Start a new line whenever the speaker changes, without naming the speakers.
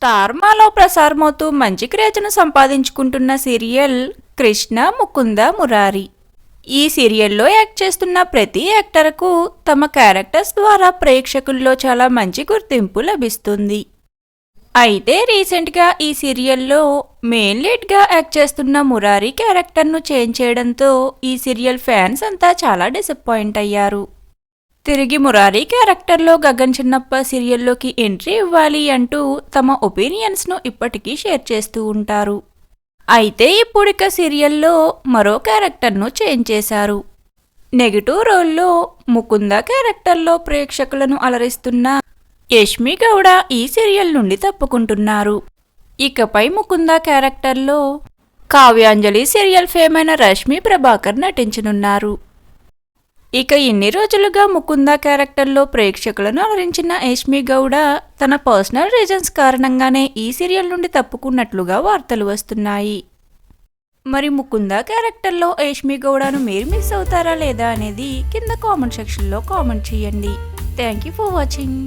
Star మాలో ప్రసారమవుతూ మంచి క్రేజ్ను సంపాదించుకుంటున్న serial Krishna Mukunda Murari. ఈ సీరియల్లో యాక్ట్ చేస్తున్న ప్రతి యాక్టర్కు తమ క్యారెక్టర్స్ ద్వారా ప్రేక్షకుల్లో చాలా మంచి గుర్తింపు లభిస్తుంది. అయితే రీసెంట్గా ఈ సీరియల్లో మెయిన్ లీడ్గా యాక్ట్ చేస్తున్న మురారి క్యారెక్టర్ను చేంజ్ చేయడంతో ఈ సీరియల్ ఫ్యాన్స్ అంతా చాలా డిసప్పాయింట్ అయ్యారు. తిరిగి మురారి క్యారెక్టర్లో గగన్ చిన్నప్ప సీరియల్లోకి ఎంట్రీ ఇవ్వాలి అంటూ తమ ఒపీనియన్స్ను ఇప్పటికీ షేర్ చేస్తూ ఉంటారు. అయితే ఇప్పుడిక సీరియల్లో మరో క్యారెక్టర్ను చేంజ్ చేశారు. నెగిటివ్ రోల్లో ముకుంద క్యారెక్టర్లో ప్రేక్షకులను అలరిస్తున్న యష్మి గౌడ ఈ సీరియల్ నుండి తప్పుకుంటున్నారు. ఇకపై ముకుంద క్యారెక్టర్లో కావ్యాంజలి సీరియల్ ఫేమ్ అయిన రష్మి ప్రభాకర్ నటించనున్నారు. ఇక ఇన్ని రోజులుగా ముకుంద క్యారెక్టర్లో ప్రేక్షకులను అలరించిన యష్మి గౌడ తన పర్సనల్ రీజన్స్ కారణంగానే ఈ సీరియల్ నుండి తప్పుకున్నట్లుగా వార్తలు వస్తున్నాయి. మరి ముకుంద క్యారెక్టర్లో యష్మి గౌడను మీరు మిస్ అవుతారా లేదా అనేది కింద కామెంట్ సెక్షన్లో కామెంట్ చేయండి. Thank you for watching.